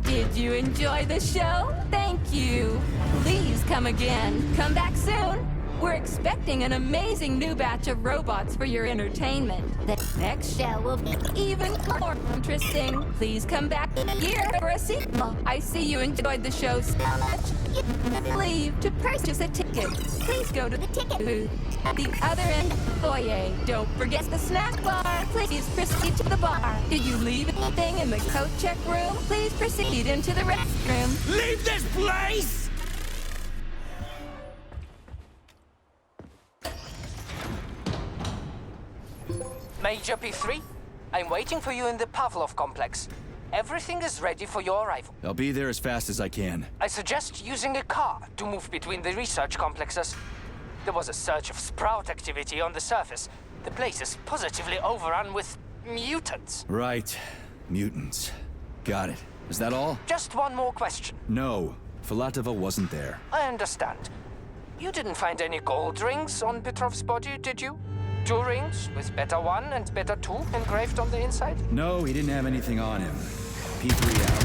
Did you enjoy the show? Thank you. Please come again. Come back soon. We're expecting an amazing new batch of robots for your entertainment. The next show will be even more interesting. Please come back here for a sequel. I see you enjoyed the show so much. Leave to purchase a ticket. Please go to the ticket booth at the other end of the foyer. Don't forget the snack bar. Please proceed to the bar. Did you leave anything in the coat check room? Please proceed into the restroom. Leave this place! Major P3, I'm waiting for you in the Pavlov Complex. Everything is ready for your arrival. I'll be there as fast as I can. I suggest using a car to move between the research complexes. There was a surge of sprout activity on the surface. The place is positively overrun with mutants. Right. Mutants. Got it. Is that all? Just one more question. No. Filatova wasn't there. I understand. You didn't find any gold rings on Petrov's body, did you? 2 rings with Beta 1 and Beta 2 engraved on the inside? No, he didn't have anything on him. P3 out.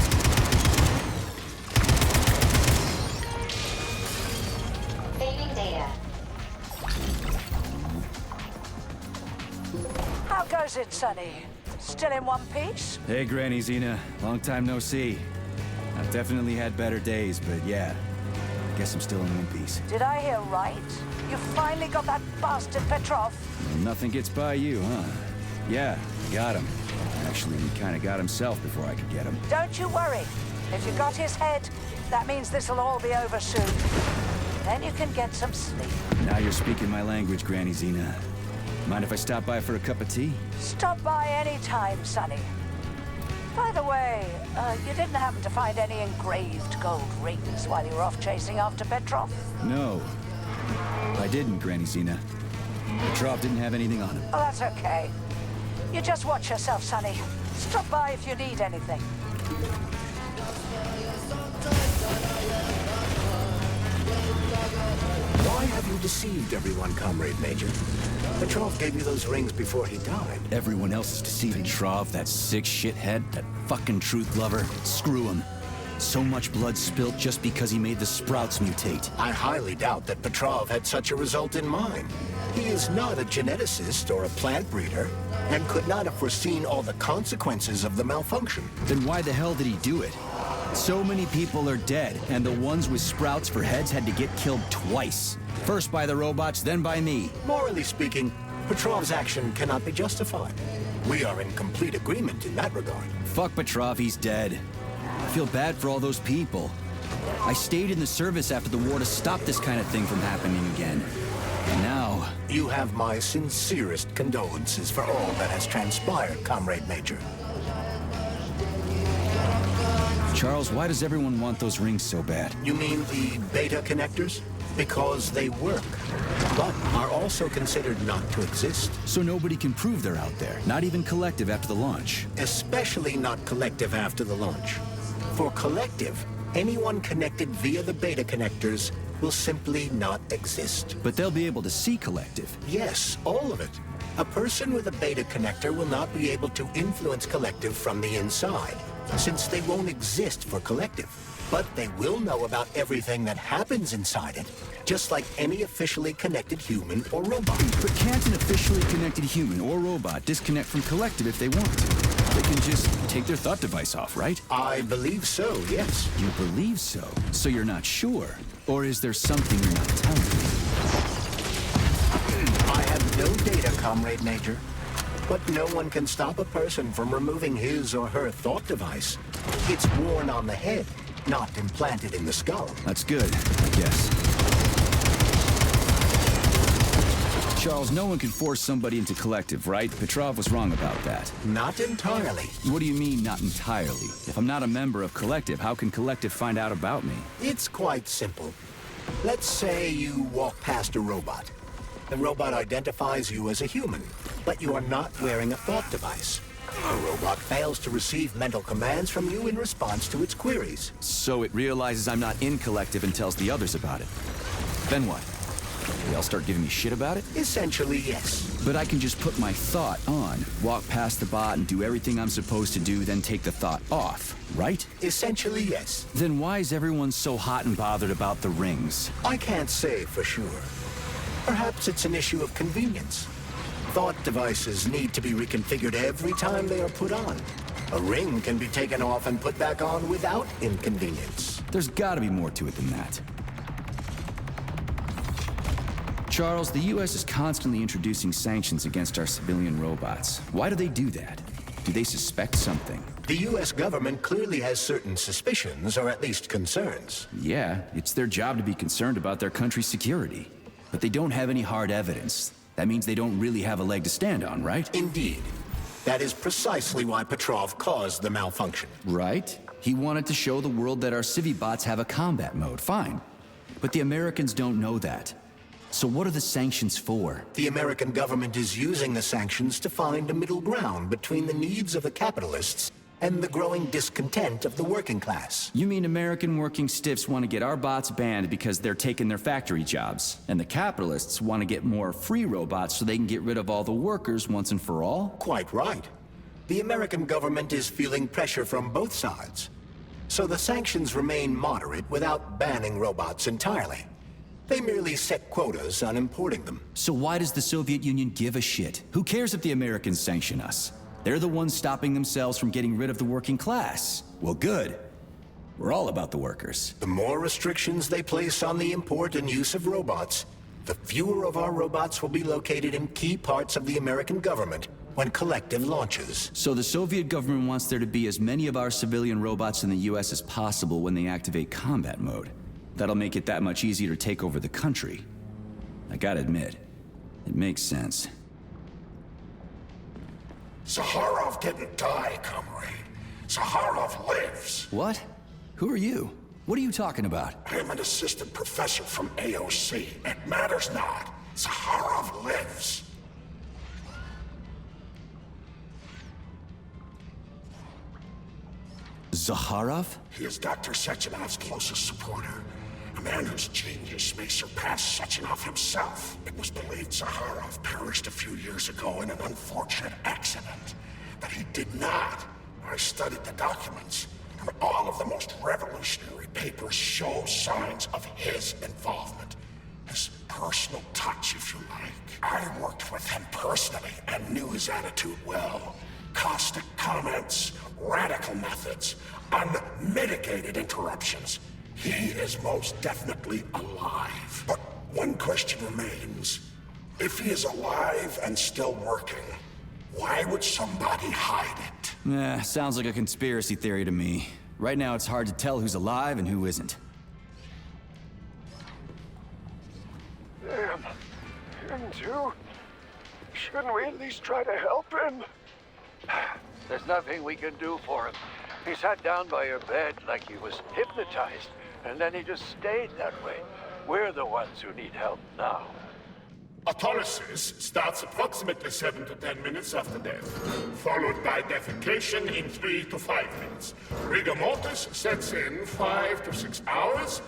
Failing data. How goes it, Sonny? Still in one piece? Hey, Granny Zena. Long time no see. I've definitely had better days, but yeah. Guess I'm still in one piece. Did I hear right? You finally got that bastard Patrov? Well, nothing gets by you, huh? Yeah, got him. Actually, he kinda got himself before I could get him. Don't you worry. If you got his head, that means this'll all be over soon. Then you can get some sleep. Now you're speaking my language, Granny Zena. Mind if I stop by for a cup of tea? Stop by any time, Sonny. By the way, you didn't happen to find any engraved gold rings while you were off chasing after Patrov? No. I didn't, Granny Zena. Patrov didn't have anything on him. Oh, that's okay. You just watch yourself, Sonny. Stop by if you need anything. Why have you deceived everyone, Comrade Major? Patrov gave you those rings before he died. Everyone else is deceiving Patrov, that sick shithead, that fucking truth lover. Screw him. So much blood spilt just because he made the sprouts mutate. I highly doubt that Patrov had such a result in mind. He is not a geneticist or a plant breeder, and could not have foreseen all the consequences of the malfunction. Then why the hell did he do it? So many people are dead, and the ones with sprouts for heads had to get killed twice. First by the robots, then by me. Morally speaking, Petrov's action cannot be justified. We are in complete agreement in that regard. Fuck Patrov, he's dead. I feel bad for all those people. I stayed in the service after the war to stop this kind of thing from happening again. And now... You have my sincerest condolences for all that has transpired, Comrade Major. Charles, why does everyone want those rings so bad? You mean the beta connectors? Because they work, but are also considered not to exist. So nobody can prove they're out there, not even Collective after the launch. Especially not Collective after the launch. For Collective, anyone connected via the beta connectors will simply not exist. But they'll be able to see Collective. Yes, all of it. A person with a beta connector will not be able to influence Collective from the inside, since they won't exist for Collective. But they will know about everything that happens inside it, just like any officially connected human or robot. But can't an officially connected human or robot disconnect from Collective if they want to? They can just take their thought device off, right? I believe so, yes. You believe so? So you're not sure? Or is there something you're not telling me? I have no data, Comrade Major. But no one can stop a person from removing his or her thought device. It's worn on the head, not implanted in the skull. That's good, I guess. Charles, no one can force somebody into Collective, right? Patrov was wrong about that. Not entirely. What do you mean, not entirely? If I'm not a member of Collective, how can Collective find out about me? It's quite simple. Let's say you walk past a robot. The robot identifies you as a human, but you are not wearing a thought device. The robot fails to receive mental commands from you in response to its queries. So it realizes I'm not in Collective and tells the others about it. Then what? They all start giving me shit about it? Essentially, yes. But I can just put my thought on, walk past the bot and do everything I'm supposed to do, then take the thought off, right? Essentially, yes. Then why is everyone so hot and bothered about the rings? I can't say for sure. Perhaps it's an issue of convenience. Thought devices need to be reconfigured every time they are put on. A ring can be taken off and put back on without inconvenience. There's gotta be more to it than that. Charles, the US is constantly introducing sanctions against our civilian robots. Why do they do that? Do they suspect something? The US government clearly has certain suspicions, or at least concerns. Yeah, it's their job to be concerned about their country's security. But they don't have any hard evidence. That means they don't really have a leg to stand on, right? Indeed. That is precisely why Patrov caused the malfunction. Right? He wanted to show the world that our Civi-bots have a combat mode, fine. But the Americans don't know that. So what are the sanctions for? The American government is using the sanctions to find a middle ground between the needs of the capitalists and the growing discontent of the working class. You mean American working stiffs want to get our bots banned because they're taking their factory jobs, and the capitalists want to get more free robots so they can get rid of all the workers once and for all? Quite right. The American government is feeling pressure from both sides. So the sanctions remain moderate without banning robots entirely. They merely set quotas on importing them. So why does the Soviet Union give a shit? Who cares if the Americans sanction us? They're the ones stopping themselves from getting rid of the working class. Well, good. We're all about the workers. The more restrictions they place on the import and use of robots, the fewer of our robots will be located in key parts of the American government when Collective launches. So the Soviet government wants there to be as many of our civilian robots in the US as possible when they activate combat mode. That'll make it that much easier to take over the country. I gotta admit, it makes sense. Sakharov didn't die, comrade. Sakharov lives. What? Who are you? What are you talking about? I'm an assistant professor from AOC. It matters not. Sakharov lives. Zakharov? He is Dr. Sechenov's closest supporter. A man whose genius may surpass Sechenov himself. It was believed Sakharov perished a few years ago in an unfortunate accident. But he did not. I studied the documents, and all of the most revolutionary papers show signs of his involvement. His personal touch, if you like. I worked with him personally and knew his attitude well. Caustic comments, radical methods, unmitigated interruptions. He is most definitely alive. But one question remains. If he is alive and still working, why would somebody hide it? Sounds like a conspiracy theory to me. Right now it's hard to tell who's alive and who isn't. Damn. Him too? Shouldn't we at least try to help him? There's nothing we can do for him. He sat down by your bed like he was hypnotized, and then he just stayed that way. We're the ones who need help now. Autolysis starts approximately 7 to 10 minutes after death, followed by defecation in 3 to 5 minutes. Rigor mortis sets in 5 to 6 hours.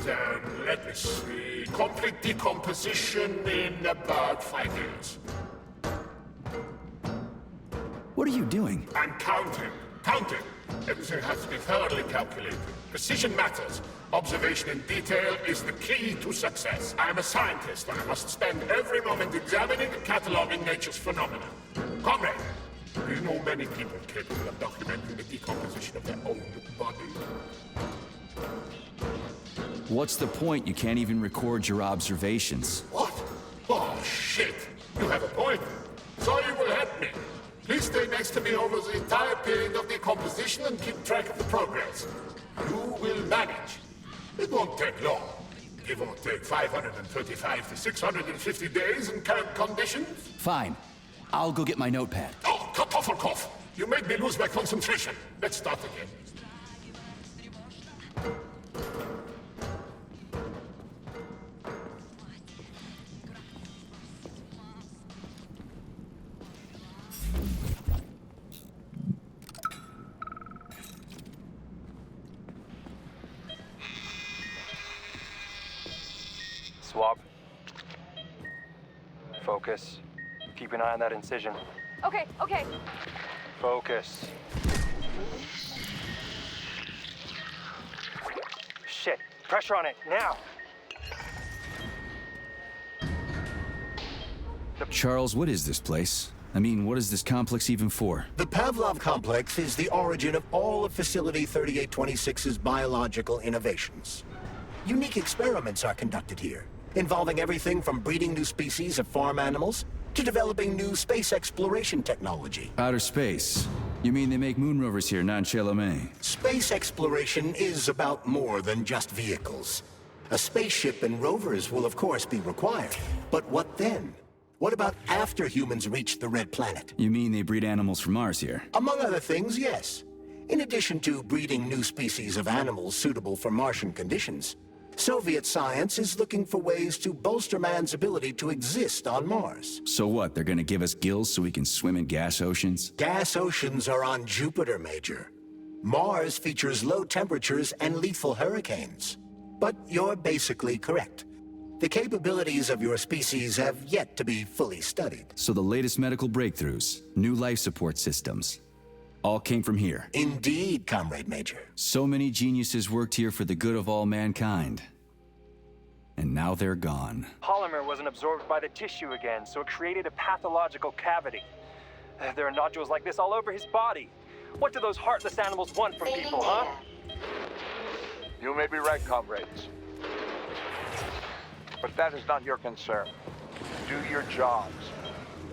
Then, let me see, complete decomposition in about 5 years. What are you doing? I'm counting. Counting. Everything has to be thoroughly calculated. Precision matters. Observation in detail is the key to success. I'm a scientist, and I must spend every moment examining and cataloging nature's phenomena. Comrade, do you know many people capable of documenting the decomposition of their own body? What's the point? You can't even record your observations. What? Oh, shit. You have a point. So you will help me. Please stay next to me over the entire period of decomposition and keep track of the progress. You will manage. It won't take long. Give or take 535 to 650 days in current conditions. Fine. I'll go get my notepad. Oh, Kartoffelkopf! You made me lose my concentration. Let's start again. Swap. Focus. Keep an eye on that incision. Okay. Focus. Shit. Pressure on it, now! Charles, what is this place? I mean, what is this complex even for? The Pavlov Complex is the origin of all of Facility 3826's biological innovations. Unique experiments are conducted here, involving everything from breeding new species of farm animals to developing new space exploration technology. Outer space? You mean they make moon rovers here, not in Chelomey? Space exploration is about more than just vehicles. A spaceship and rovers will of course be required. But what then? What about after humans reach the Red Planet? You mean they breed animals from Mars here? Among other things, yes. In addition to breeding new species of animals suitable for Martian conditions, Soviet science is looking for ways to bolster man's ability to exist on Mars. So what, they're gonna give us gills so we can swim in gas oceans? Gas oceans are on Jupiter, Major. Mars features low temperatures and lethal hurricanes. But you're basically correct. The capabilities of your species have yet to be fully studied. So the latest medical breakthroughs, new life support systems, all came from here. Indeed, Comrade Major. So many geniuses worked here for the good of all mankind. And now they're gone. Polymer wasn't absorbed by the tissue again, so it created a pathological cavity. There are nodules like this all over his body. What do those heartless animals want from people, huh? You may be right, comrades. But that is not your concern. Do your jobs.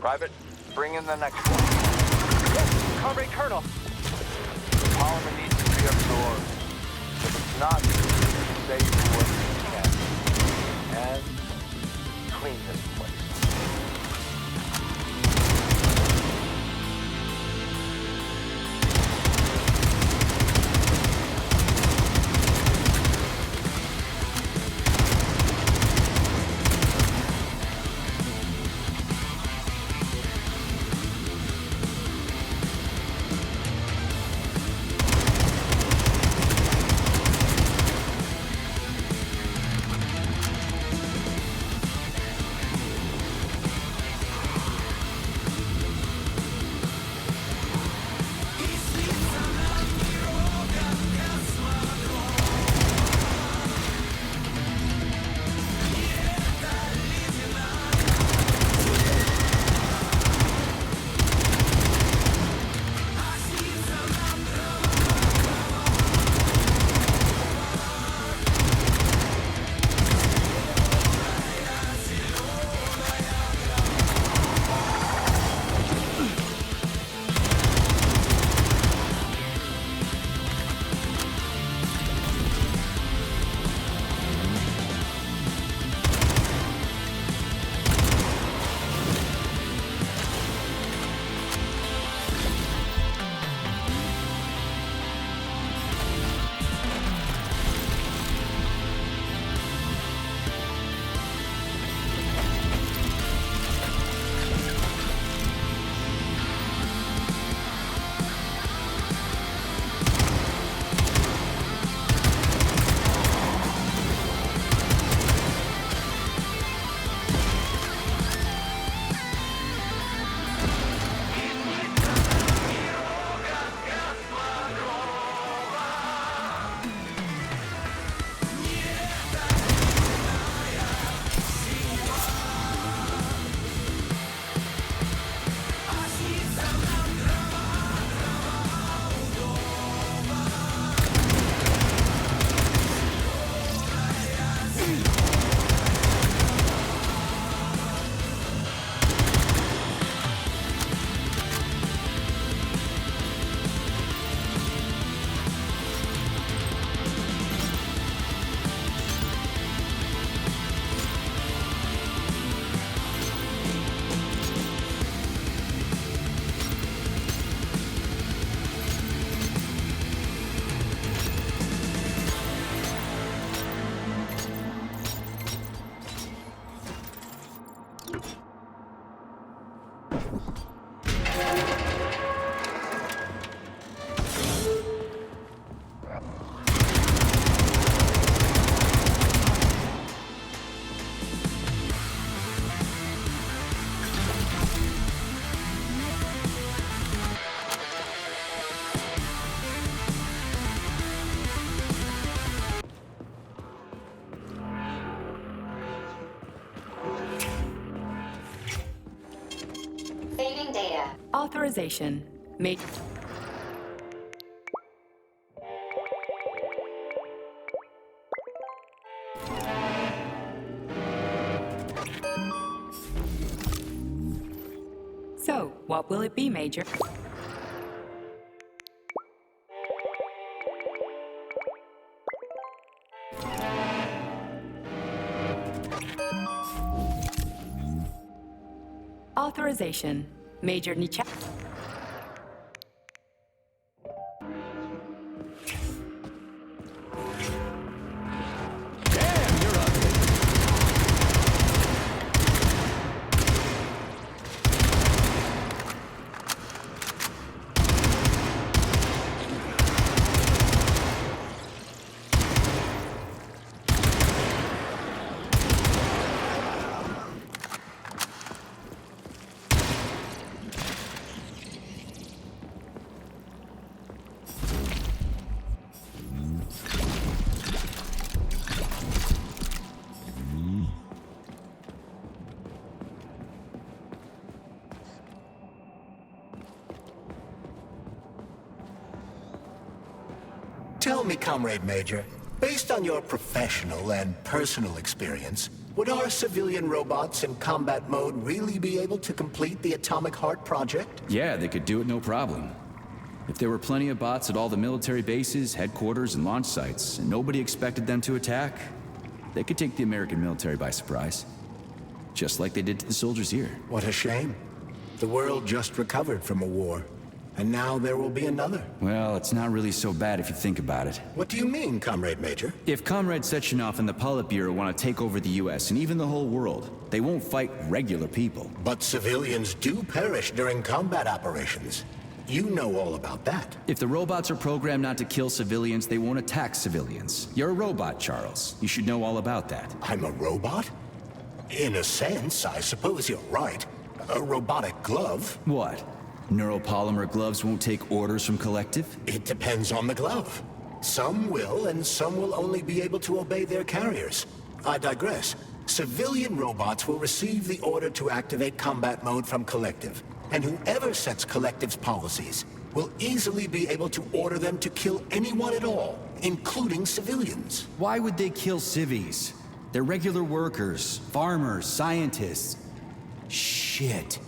Private, bring in the next one. Yes, Comrade Colonel. The polymer needs to be absorbed. If it's not, say what you can. And clean this place. data. Authorization. Major. So, what will it be, Major? Authorization. Major Nietzsche. Tell me, Comrade Major, based on your professional and personal experience, would our civilian robots in combat mode really be able to complete the Atomic Heart project? Yeah, they could do it no problem. If there were plenty of bots at all the military bases, headquarters, and launch sites, and nobody expected them to attack, they could take the American military by surprise. Just like they did to the soldiers here. What a shame. The world just recovered from a war, and now there will be another. Well, it's not really so bad if you think about it. What do you mean, Comrade Major? If Comrade Sechenov and the Politburo want to take over the US and even the whole world, they won't fight regular people. But civilians do perish during combat operations. You know all about that. If the robots are programmed not to kill civilians, they won't attack civilians. You're a robot, Charles. You should know all about that. I'm a robot? In a sense, I suppose you're right. A robotic glove. What? Neuropolymer gloves won't take orders from Collective? It depends on the glove. Some will, and some will only be able to obey their carriers. I digress. Civilian robots will receive the order to activate combat mode from Collective, and whoever sets Collective's policies will easily be able to order them to kill anyone at all, including civilians. Why would they kill civvies? They're regular workers, farmers, scientists. Shit.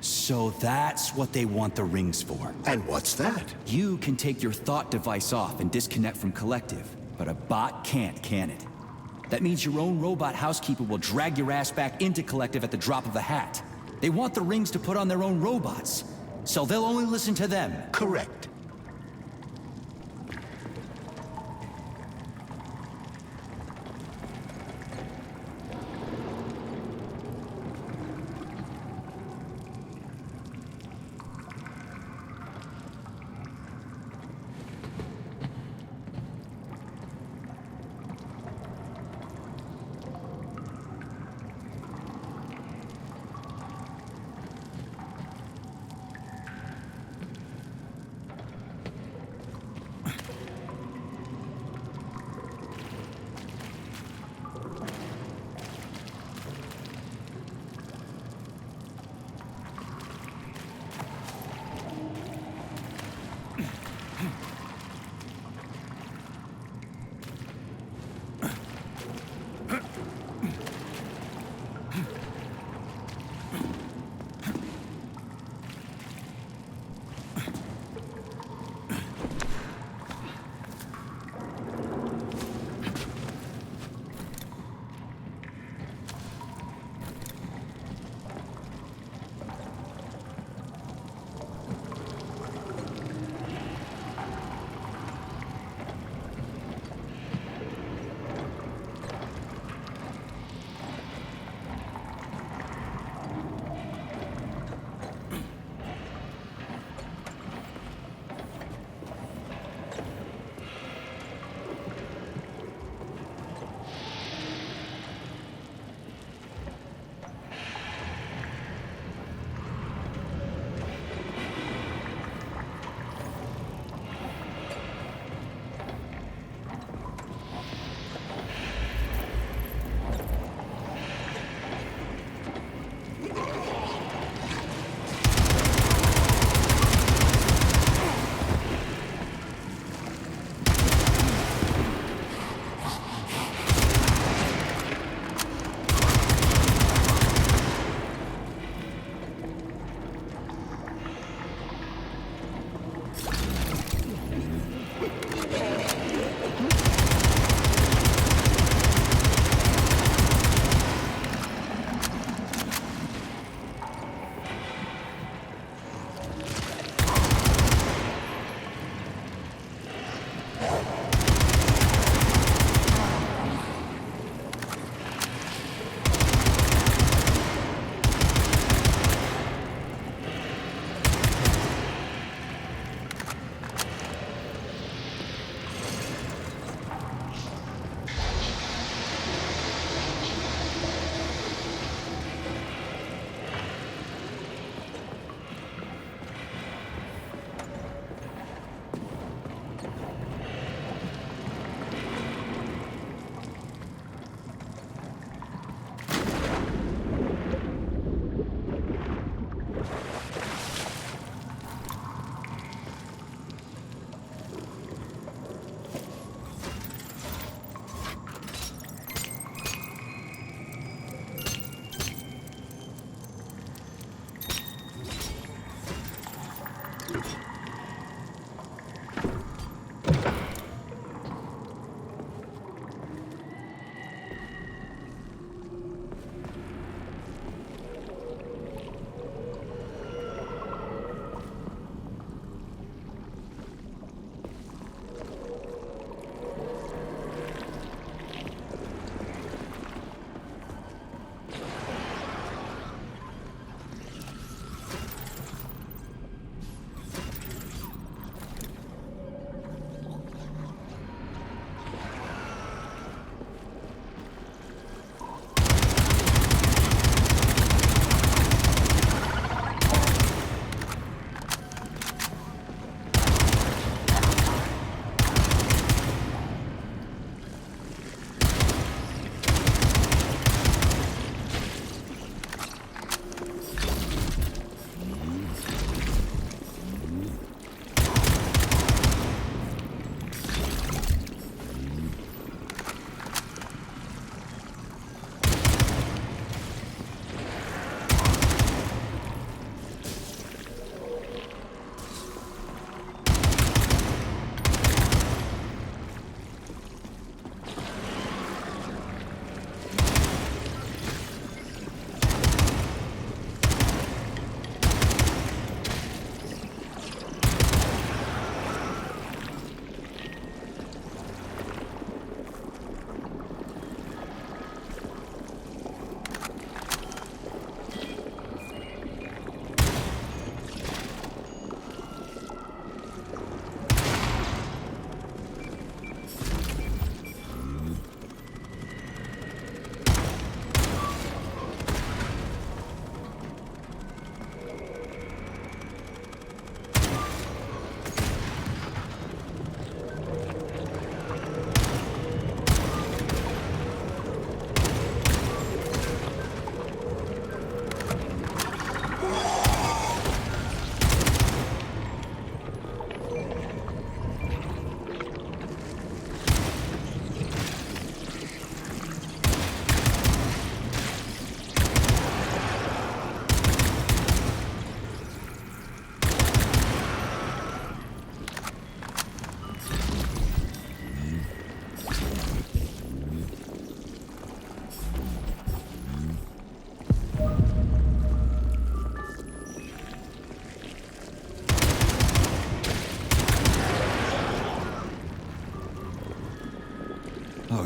So that's what they want the rings for. And what's that? You can take your thought device off and disconnect from Collective, but a bot can't, can it? That means your own robot housekeeper will drag your ass back into Collective at the drop of a hat. They want the rings to put on their own robots, so they'll only listen to them. Correct.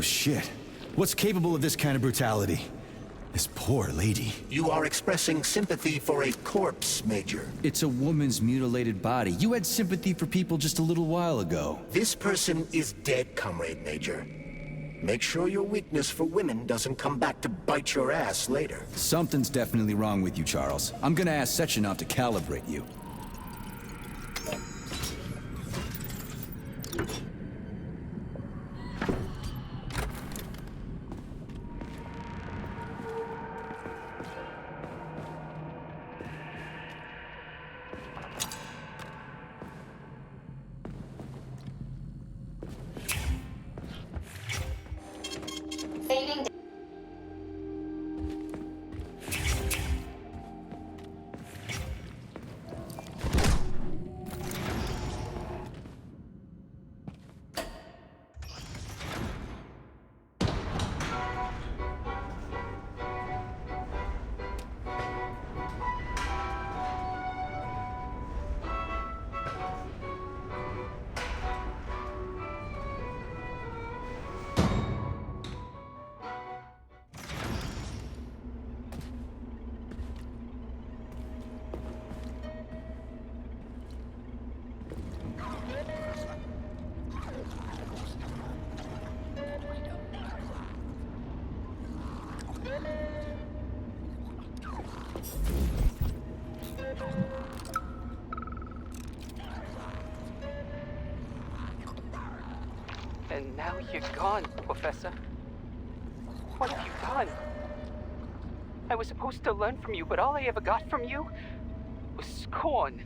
Oh shit. What's capable of this kind of brutality? This poor lady. You are expressing sympathy for a corpse, Major. It's a woman's mutilated body. You had sympathy for people just a little while ago. This person is dead, Comrade Major. Make sure your weakness for women doesn't come back to bite your ass later. Something's definitely wrong with you, Charles. I'm gonna ask Sechenov to calibrate you. Saving And now you're gone, Professor. What have you done? I was supposed to learn from you, but all I ever got from you was scorn.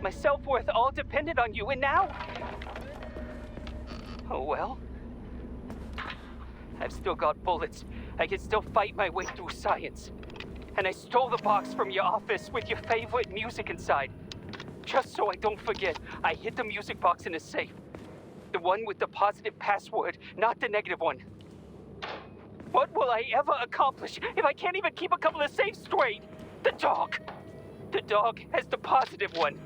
My self-worth all depended on you, and now... Oh well. I've still got bullets. I can still fight my way through science. And I stole the box from your office with your favorite music inside. Just so I don't forget, I hid the music box in a safe. The one with the positive password, not the negative one. What will I ever accomplish if I can't even keep a couple of safes straight? The dog! The dog has the positive one.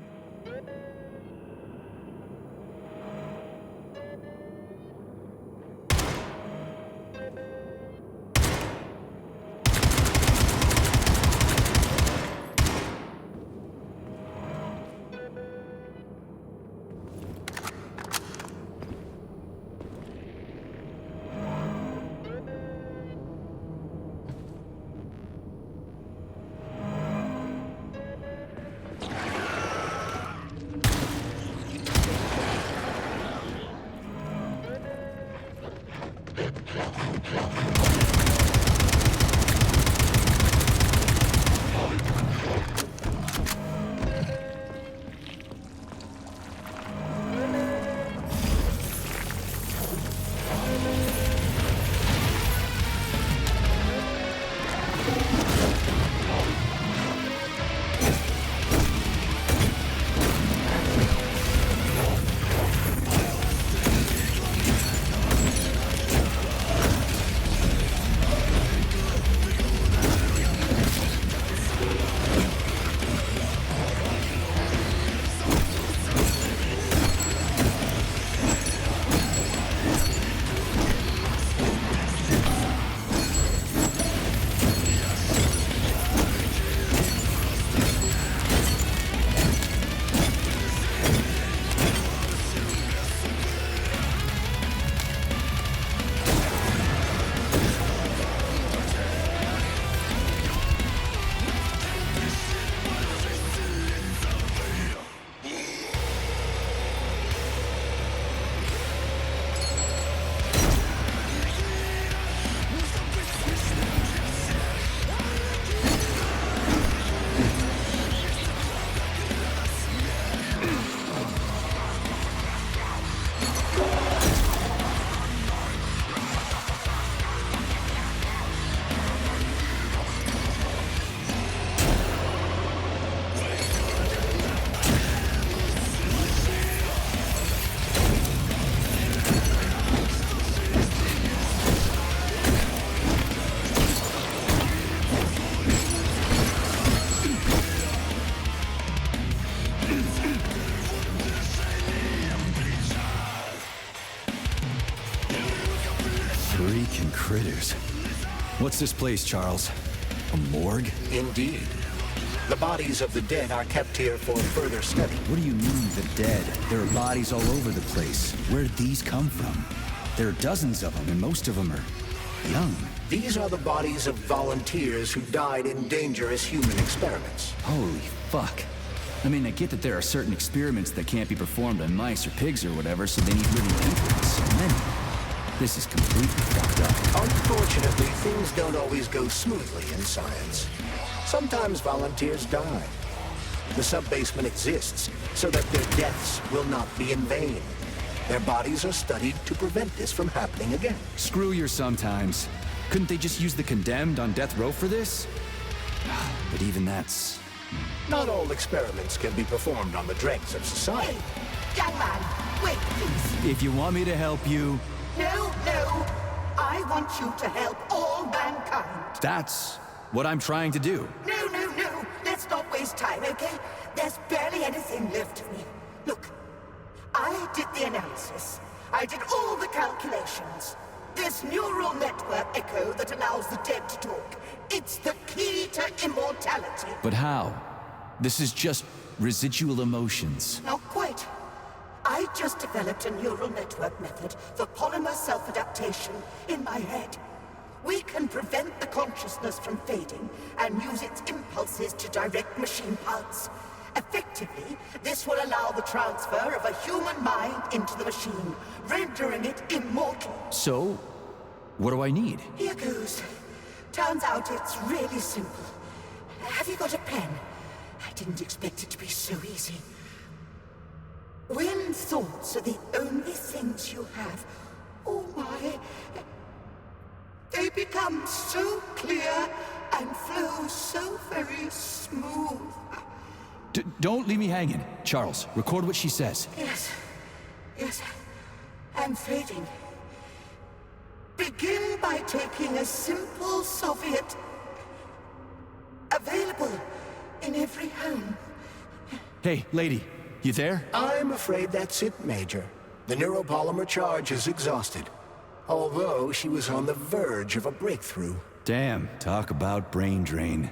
What's this place, Charles? A morgue? Indeed. The bodies of the dead are kept here for further study. What do you mean, the dead? There are bodies all over the place. Where did these come from? There are dozens of them, and most of them are young. These are the bodies of volunteers who died in dangerous human experiments. Holy fuck. I mean, I get that there are certain experiments that can't be performed on mice or pigs or whatever, so they need living people. So many. This is completely fucked up. Unfortunately, things don't always go smoothly in science. Sometimes volunteers die. The sub-basement exists so that their deaths will not be in vain. Their bodies are studied to prevent this from happening again. Screw your sometimes. Couldn't they just use the condemned on death row for this? But even that's... Not all experiments can be performed on the dregs of society. Young man, wait, please. If you want me to help you... No. I want you to help all mankind. That's what I'm trying to do. No. Let's not waste time, okay? There's barely anything left of me. Look, I did the analysis. I did all the calculations. This neural network echo that allows the dead to talk. It's the key to immortality. But how? This is just residual emotions. Not quite. I just developed a neural network method for polymer self-adaptation in my head. We can prevent the consciousness from fading and use its impulses to direct machine parts. Effectively, this will allow the transfer of a human mind into the machine, rendering it immortal. So, what do I need? Here goes. Turns out it's really simple. Have you got a pen? I didn't expect it to be so easy. When thoughts are the only things you have, oh my, they become so clear and flow so very smooth. Don't leave me hanging. Charles, record what she says. Yes, I'm fading. Begin by taking a simple Soviet, available in every home. Hey, lady, you there? I'm afraid that's it, Major. The neuropolymer charge is exhausted. Although she was on the verge of a breakthrough. Damn, talk about brain drain.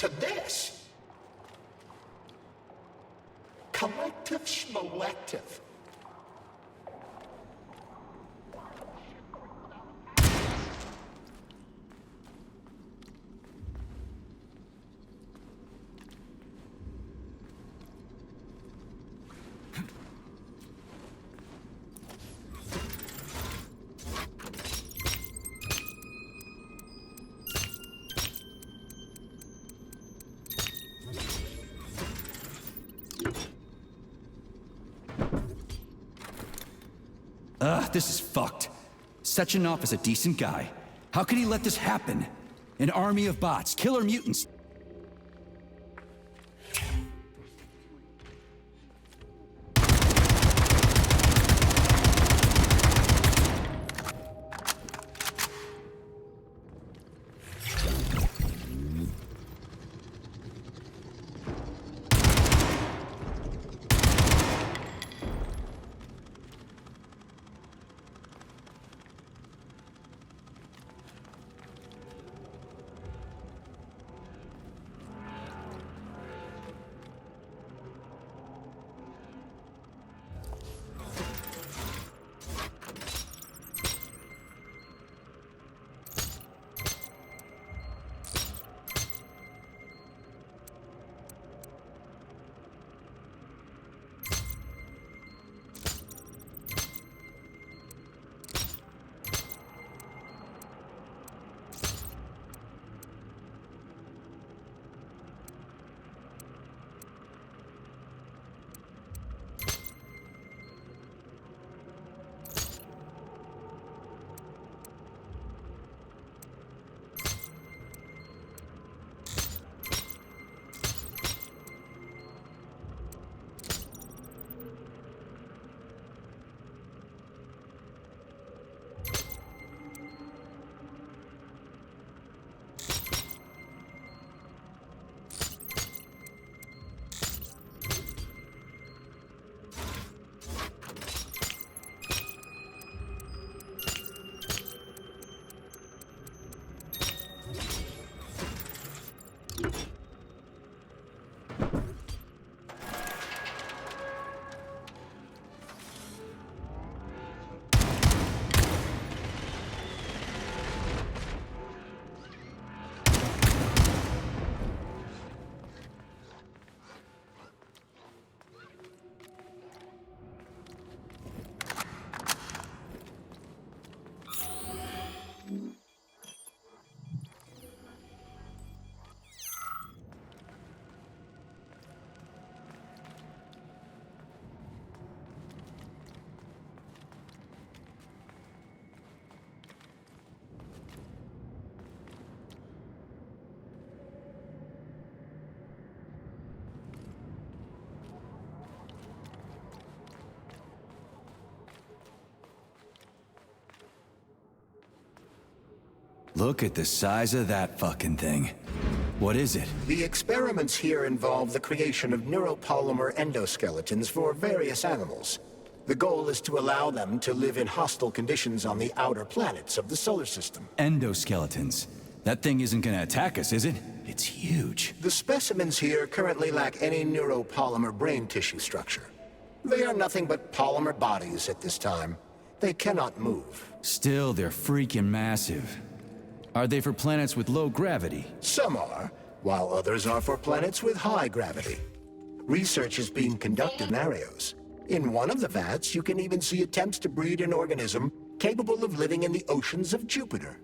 to this. Collective schmolective. This is fucked. Sechenov is a decent guy. How could he let this happen? An army of bots, killer mutants. Look at the size of that fucking thing. What is it? The experiments here involve the creation of neuropolymer endoskeletons for various animals. The goal is to allow them to live in hostile conditions on the outer planets of the solar system. Endoskeletons. That thing isn't gonna attack us, is it? It's huge. The specimens here currently lack any neuropolymer brain tissue structure. They are nothing but polymer bodies at this time. They cannot move. Still, they're freaking massive. Are they for planets with low gravity? Some are, while others are for planets with high gravity. Research is being conducted in areas. In one of the vats, you can even see attempts to breed an organism capable of living in the oceans of Jupiter.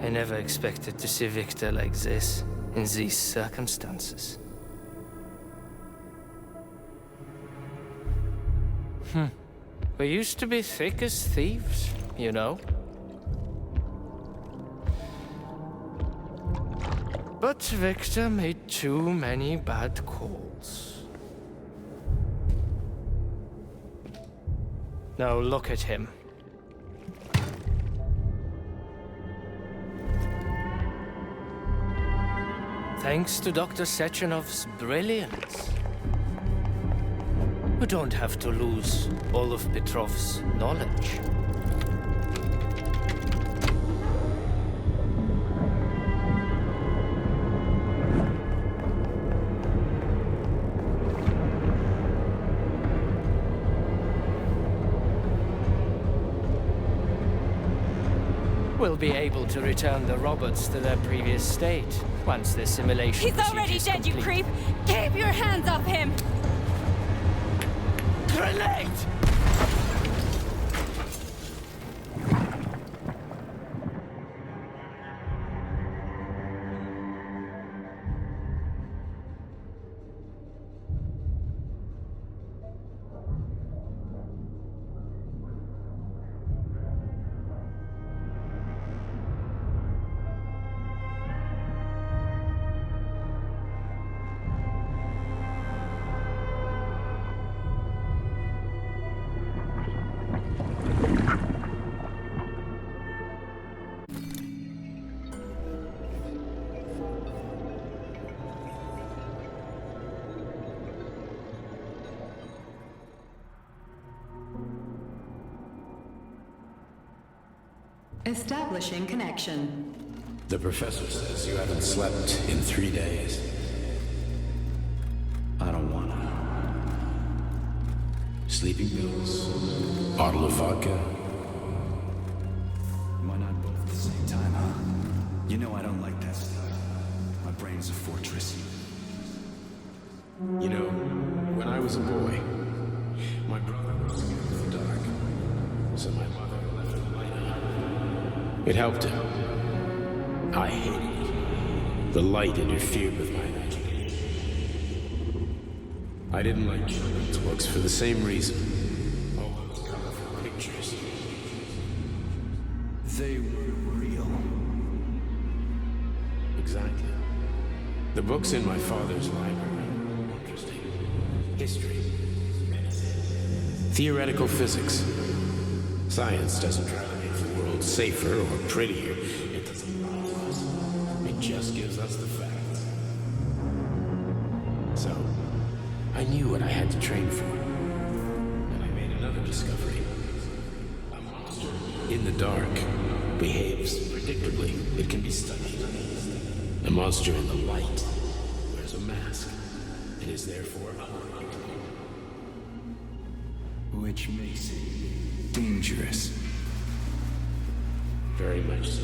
I never expected to see Victor like this, in these circumstances. We used to be thick as thieves, you know? But Victor made too many bad calls. Now look at him. Thanks to Dr. Sechenov's brilliance, we don't have to lose all of Petrov's knowledge. We'll be able to return the robots to their previous state once the simulation He's already dead, you creep! Keep your hands off him! Grenade! Establishing connection. The professor says you haven't slept in 3 days. I don't wanna. Sleeping pills, bottle of vodka. Why not both at the same time, huh? You know I don't like that stuff. My brain's a fortress. You know, when I was a boy, my brother was in the dark, so my mother left the light on. It helped him. I hated it. The light interfered with my imagination. I didn't like children's books for the same reason. All those colorful pictures. They were real. Exactly. The books in my father's library were interesting. History, medicine, theoretical physics. Science doesn't try to make the world safer or prettier. It doesn't lie to us. It just gives us the facts. So, I knew what I had to train for. And I made another discovery. A monster in the dark behaves predictably. It can be studied. A monster in the light wears a mask and is therefore unpredictable. Which makes it dangerous. Very much so.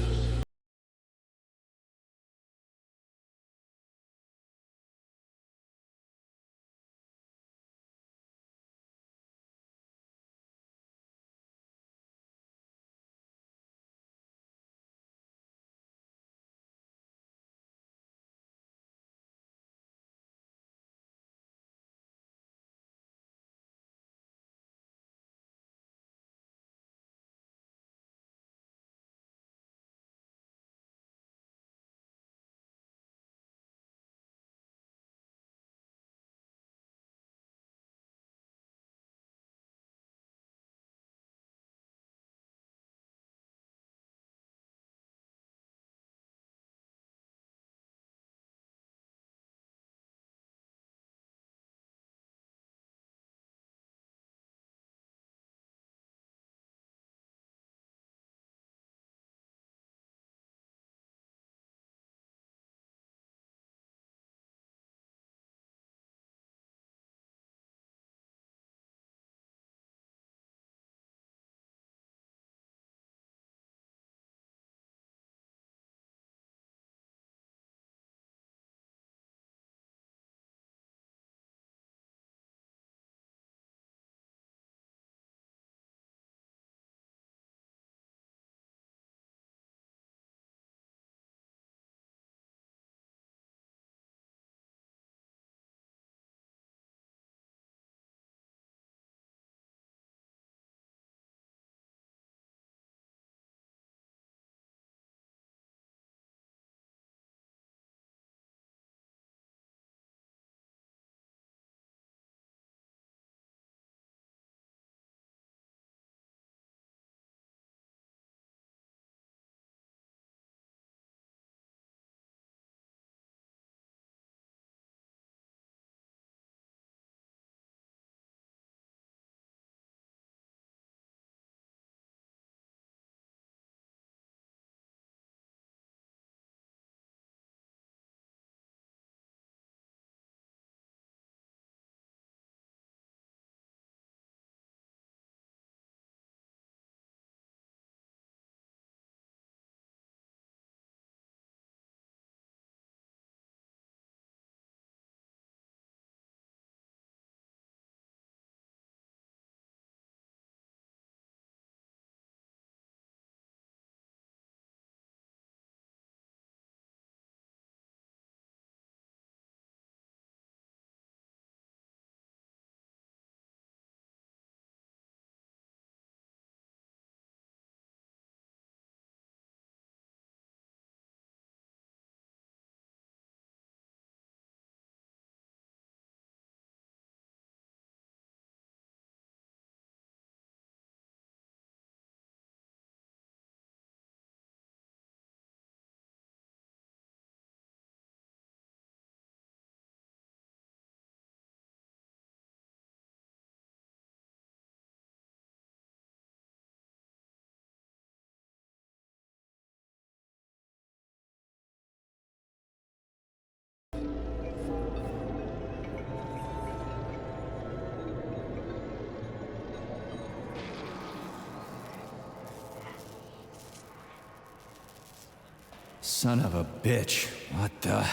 Son of a bitch. What the...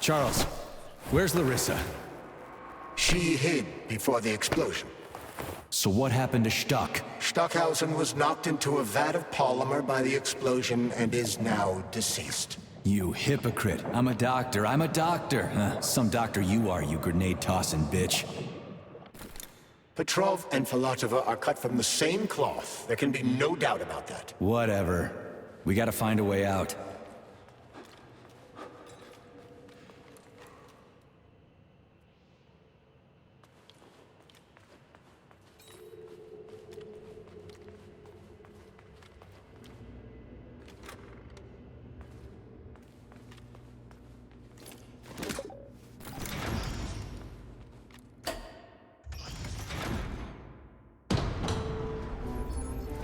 Charles, where's Larisa? She hid before the explosion. So what happened to Stock? Stockhausen was knocked into a vat of polymer by the explosion and is now deceased. You hypocrite. I'm a doctor. Some doctor you are, you grenade-tossing bitch. Patrov and Filatova are cut from the same cloth. There can be no doubt about that. Whatever. We gotta find a way out.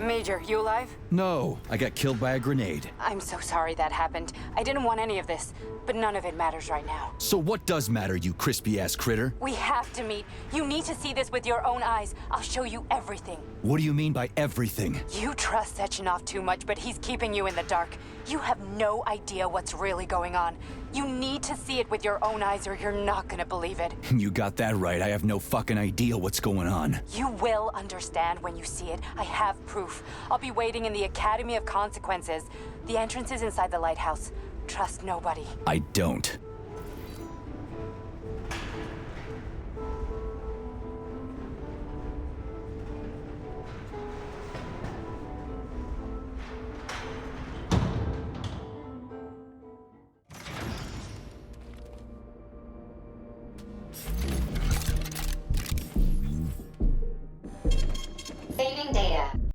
Major, you alive? No, I got killed by a grenade. I'm so sorry that happened. I didn't want any of this, but none of it matters right now. So what does matter, you crispy-ass critter? We have to meet. You need to see this with your own eyes. I'll show you everything. What do you mean by everything? You trust Sechenov too much, but he's keeping you in the dark. You have no idea what's really going on. You need to see it with your own eyes or you're not gonna believe it. You got that right. I have no fucking idea what's going on. You will understand when you see it. I have proof. I'll be waiting in the Academy of Consequences. The entrance is inside the lighthouse. Trust nobody. I don't. Saving data.